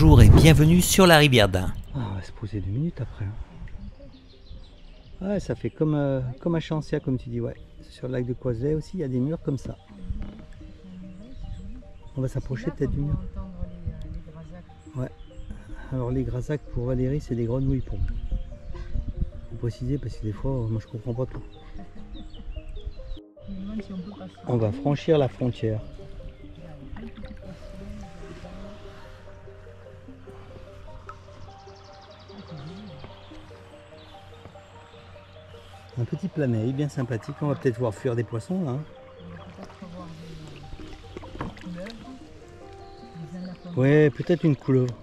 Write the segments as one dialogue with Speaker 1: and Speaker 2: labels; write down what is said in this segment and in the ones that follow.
Speaker 1: Bonjour et bienvenue sur la rivière d'Ain.
Speaker 2: Ah, on va se poser 2 minutes après. Ouais, ça fait comme à Chancia, comme tu dis, ouais. Sur le lac de Coiselet aussi, il y a des murs comme ça. On va s'approcher peut-être du mur. Ouais. Alors les grasacs pour Valérie, c'est des grenouilles pour moi. Faut préciser parce que des fois, moi je comprends pas tout. On va franchir la frontière. Un petit planet bien sympathique, on va peut-être voir fuir des poissons là. Hein. Ouais, peut-être une couleuvre.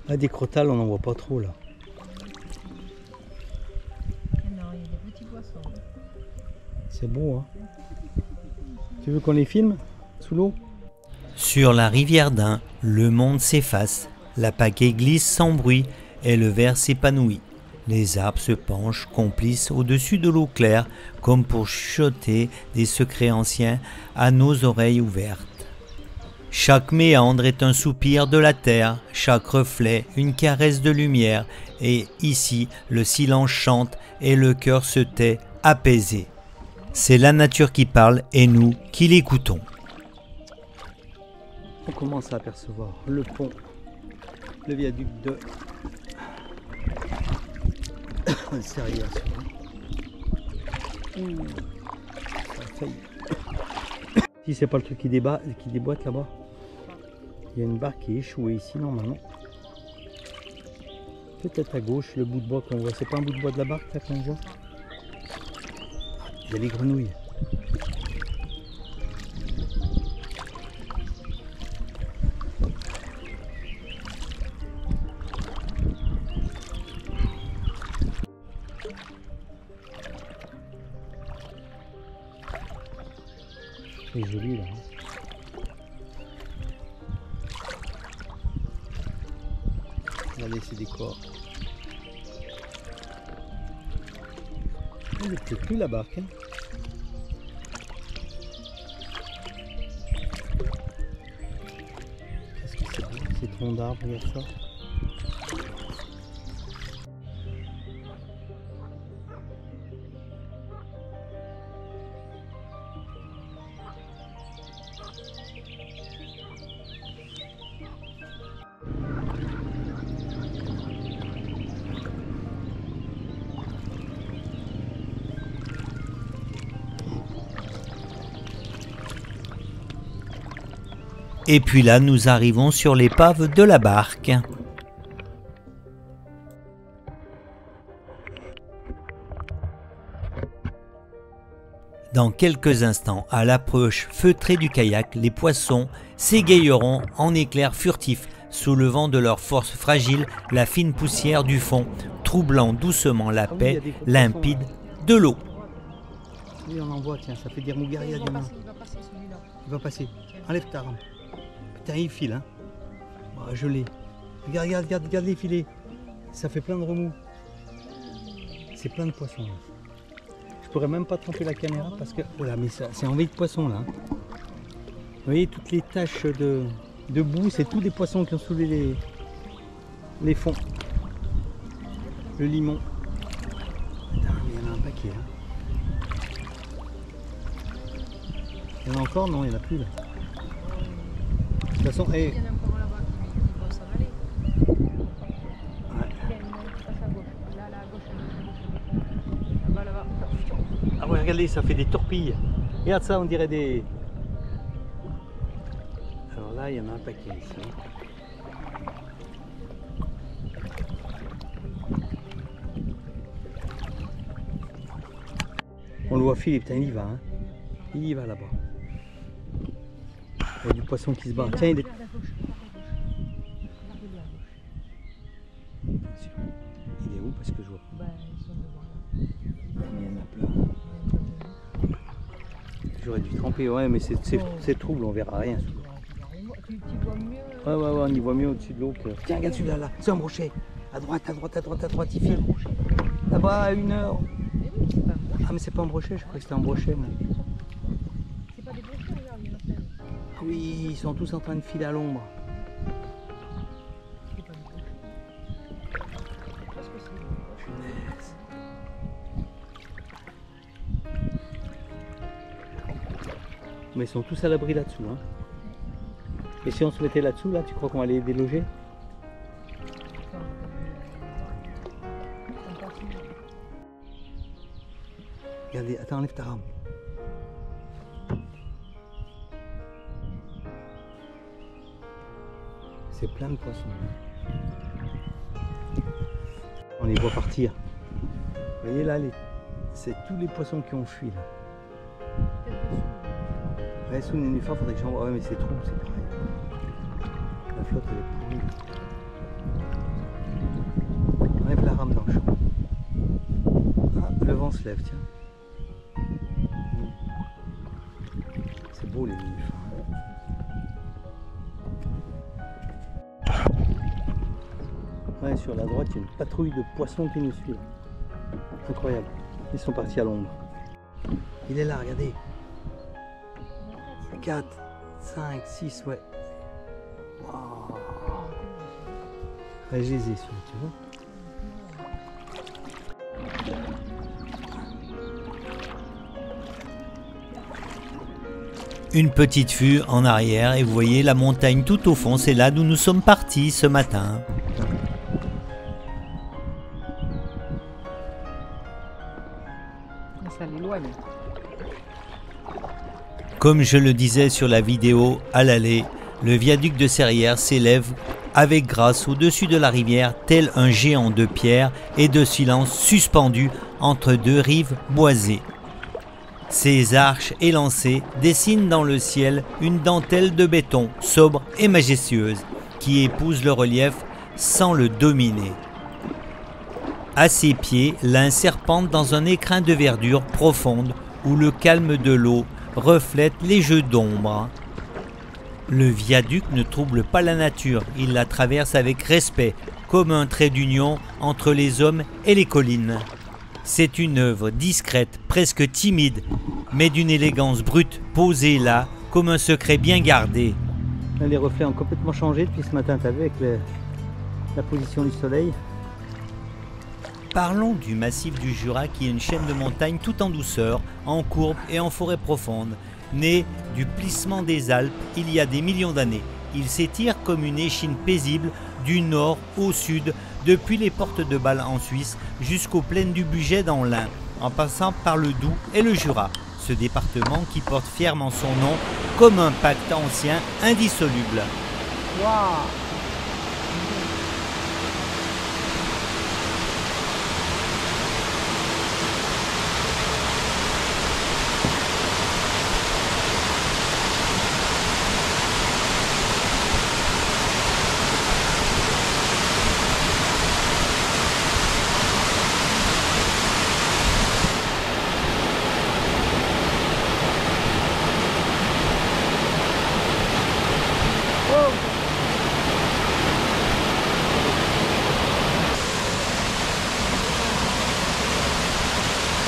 Speaker 2: Ah, des crotales, on n'en voit pas trop là. C'est beau, hein. Tu veux qu'on les filme sous l'eau?
Speaker 1: Sur la rivière d'Ain, le monde s'efface, la pagaie glisse sans bruit et le verre s'épanouit. Les arbres se penchent, complices au-dessus de l'eau claire, comme pour chuchoter des secrets anciens à nos oreilles ouvertes. Chaque méandre est un soupir de la terre, chaque reflet une caresse de lumière, et ici le silence chante et le cœur se tait apaisé. C'est la nature qui parle et nous qui l'écoutons.
Speaker 2: On commence à apercevoir le pont, le viaduc de Serrières. Si c'est pas le truc qui déboîte là-bas. Il y a une barque qui est échouée ici normalement. Peut-être à gauche, le bout de bois qu'on voit. C'est pas un bout de bois de la barque là qu'on voit. Il y a les grenouilles. C'est joli là. Regardez ces décors. Il ne pleut plus la barque. Hein. Qu'est-ce que c'est beau, ces troncs d'arbres, regarde ça.
Speaker 1: Et puis là, nous arrivons sur l'épave de la barque. Dans quelques instants, à l'approche feutrée du kayak, les poissons s'égayeront en éclairs furtifs, soulevant de leur force fragile la fine poussière du fond, troublant doucement la paix limpide de l'eau.
Speaker 2: Oui, on en voit, tiens, ça fait dire Mougaria des mains. Il va passer. Enlève ta rampe. Putain, il file, hein. Oh, je l'ai. Regarde les filets. Ça fait plein de remous. C'est plein de poissons, là. Je pourrais même pas tremper la caméra parce que... Oh là, mais c'est envahi de poissons, là. Vous voyez, toutes les taches de boue, c'est tous des poissons qui ont soulevé les fonds. Le limon. Putain, il y en a un paquet, hein. Il y en a encore? Non, il n'y en a plus, là. De toute façon, hey. Ah ouais, regardez, ça fait des torpilles. Regarde ça, on dirait des... Alors là, il y en a un paquet ici. On le voit filer, putain, il y va. Hein. Il y va là-bas. Il y a du poisson qui se bat. Tiens, il est... Il est où? Parce que je vois. Il y en a plein. J'aurais dû tremper, ouais, mais c'est trouble, on verra rien.
Speaker 3: Tu vois mieux.
Speaker 2: Ouais, on y voit mieux au-dessus de l'eau que... Tiens, regarde celui-là, là. C'est un brochet. À droite, il file. Là-bas, à 1 heure. Ah, mais c'est pas un brochet, je crois que c'était un brochet. Mais...
Speaker 3: C'est pas des brochets, regarde, il y en a plein.
Speaker 2: Oui, ils sont tous en train de filer à l'ombre. Punaise. Mais ils sont tous à l'abri là-dessous. Hein. Et si on se mettait là-dessous, là, tu crois qu'on va les déloger? Regardez, attends, enlève ta rame. C'est plein de poissons. On les voit partir. Vous voyez là, c'est tous les poissons qui ont fui là. Ouais, sous le nénuphar, faudrait que j'en vois. Ouais, mais c'est trop, c'est pareil. La flotte, elle est pourrie. Enlève la rame dans le champ. Ah, le vent se lève, tiens. C'est beau les nénuphars. Ouais, sur la droite, il y a une patrouille de poissons qui nous suit. Là. Incroyable. Ils sont partis à l'ombre. Il est là, regardez. 4, 5, 6, ouais. Wow. Ouais, je les ai, ceux-là, tu vois.
Speaker 1: Une petite vue en arrière et vous voyez la montagne tout au fond, c'est là d'où nous sommes partis ce matin.
Speaker 3: Ça l'éloigne.
Speaker 1: Comme je le disais sur la vidéo à l'aller, le viaduc de Serrières s'élève avec grâce au-dessus de la rivière tel un géant de pierre et de silence suspendu entre deux rives boisées. Ces arches élancées dessinent dans le ciel une dentelle de béton sobre et majestueuse qui épouse le relief sans le dominer. À ses pieds, l'un serpente dans un écrin de verdure profonde où le calme de l'eau reflète les jeux d'ombre. Le viaduc ne trouble pas la nature, il la traverse avec respect, comme un trait d'union entre les hommes et les collines. C'est une œuvre discrète, presque timide, mais d'une élégance brute, posée là, comme un secret bien gardé.
Speaker 2: Là, les reflets ont complètement changé depuis ce matin, t'as vu, avec la position du soleil.
Speaker 1: Parlons du massif du Jura qui est une chaîne de montagnes tout en douceur, en courbe et en forêt profonde. Né du plissement des Alpes il y a des millions d'années, il s'étire comme une échine paisible du nord au sud, depuis les portes de Bâle en Suisse jusqu'aux plaines du Bugey dans l'Ain, en passant par le Doubs et le Jura, ce département qui porte fièrement son nom comme un pacte ancien indissoluble.
Speaker 3: Waouh!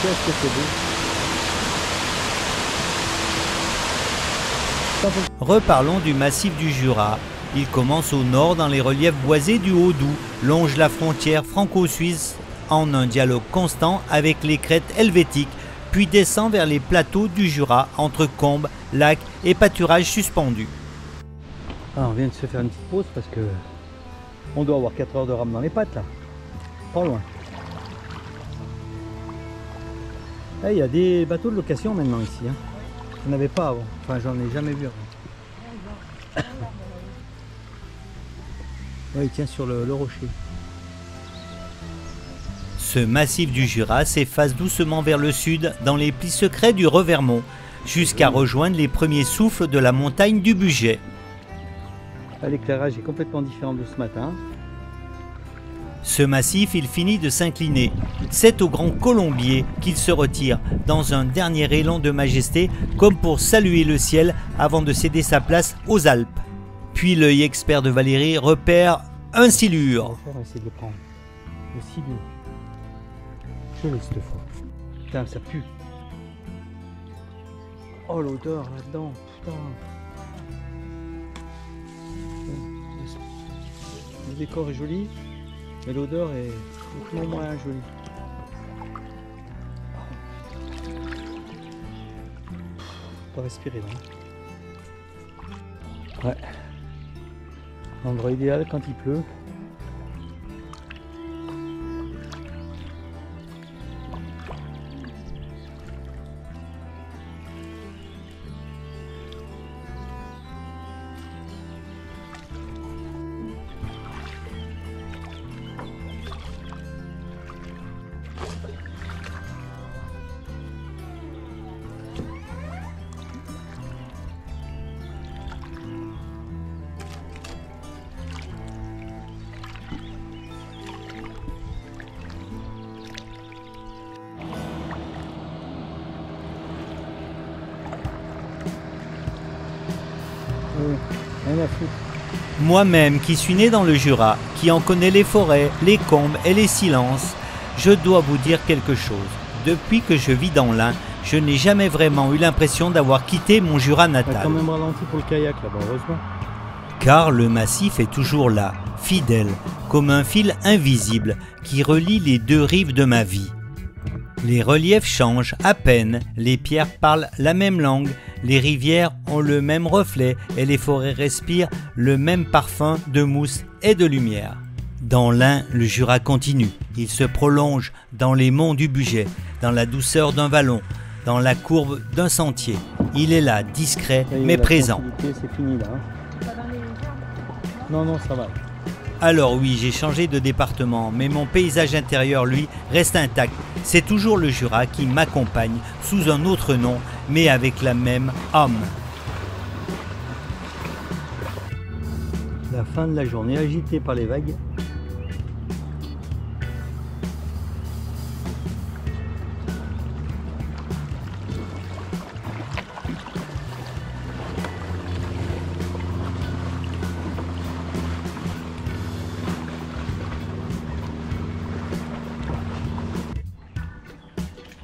Speaker 2: Qu'est-ce que c'est beau.
Speaker 1: Reparlons du massif du Jura. Il commence au nord dans les reliefs boisés du Haut-Doubs, longe la frontière franco-suisse en un dialogue constant avec les crêtes helvétiques, puis descend vers les plateaux du Jura entre combes, lacs et pâturages suspendus.
Speaker 2: Ah, on vient de se faire une petite pause parce que on doit avoir 4 heures de rame dans les pattes là. Pas loin. Là, il y a des bateaux de location maintenant ici. Hein. Je n'en avais pas avant. Enfin, j'en ai jamais vu avant. Ouais, il tient sur le rocher.
Speaker 1: Ce massif du Jura s'efface doucement vers le sud dans les plis secrets du Revermont, jusqu'à rejoindre les premiers souffles de la montagne du Bugey.
Speaker 2: L'éclairage est complètement différent de ce matin.
Speaker 1: Ce massif, il finit de s'incliner. C'est au Grand Colombier qu'il se retire, dans un dernier élan de majesté, comme pour saluer le ciel avant de céder sa place aux Alpes. Puis l'œil expert de Valérie repère un silure.
Speaker 2: On va essayer de le prendre. Le silure. Je l'ai cette fois. Putain, ça pue. Oh, l'odeur là-dedans, putain. le décor est joli, mais l'odeur est beaucoup moins jolie. Pas respirer là. Ouais. Endroit idéal quand il pleut. Rien à foutre.
Speaker 1: Moi-même qui suis né dans le Jura, qui en connaît les forêts, les combes et les silences, je dois vous dire quelque chose. Depuis que je vis dans l'Ain, je n'ai jamais vraiment eu l'impression d'avoir quitté mon Jura
Speaker 2: On a
Speaker 1: natal.
Speaker 2: quand même ralenti pour le kayak là-bas, heureusement.
Speaker 1: Car le massif est toujours là, fidèle, comme un fil invisible qui relie les deux rives de ma vie. Les reliefs changent à peine, les pierres parlent la même langue, les rivières ont le même reflet et les forêts respirent le même parfum de mousse et de lumière. Dans l'Ain, le Jura continue. Il se prolonge dans les monts du Bugey, dans la douceur d'un vallon, dans la courbe d'un sentier. Il est là, discret
Speaker 2: Ça y est,
Speaker 1: mais
Speaker 2: la
Speaker 1: présent.
Speaker 2: tranquillité, c'est fini là.
Speaker 3: Pas dans les arbres.
Speaker 2: Non, non, ça va.
Speaker 1: Alors oui, j'ai changé de département, mais mon paysage intérieur, lui, reste intact. C'est toujours le Jura qui m'accompagne, sous un autre nom, mais avec la même âme.
Speaker 2: La fin de la journée agitée par les vagues.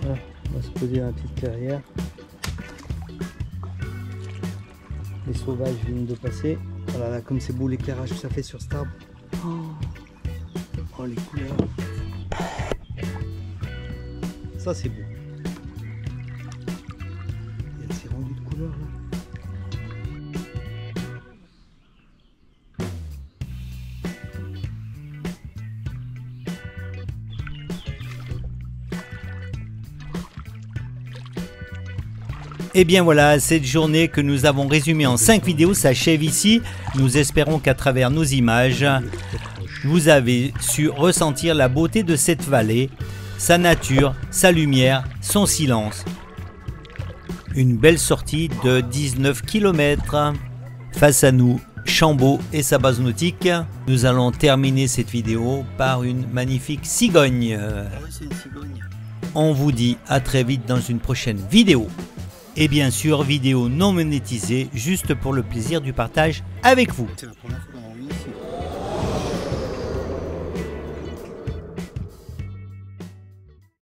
Speaker 2: Voilà, on va se poser dans la petite clairière. Les sauvages viennent de passer. Voilà, là, comme c'est beau l'éclairage que ça fait sur cet arbre. Oh, les couleurs. Ça, c'est beau. Il y a ces rendus de couleurs là.
Speaker 1: Et bien voilà, cette journée que nous avons résumée en 5 vidéos s'achève ici. Nous espérons qu'à travers nos images, vous avez su ressentir la beauté de cette vallée, sa nature, sa lumière, son silence. Une belle sortie de 19 km. Face à nous, Chambaud et sa base nautique. Nous allons terminer cette vidéo par une magnifique cigogne. On vous dit à très vite dans une prochaine vidéo. Et bien sûr, vidéo non monétisée, juste pour le plaisir du partage avec vous.
Speaker 2: C'est la première fois.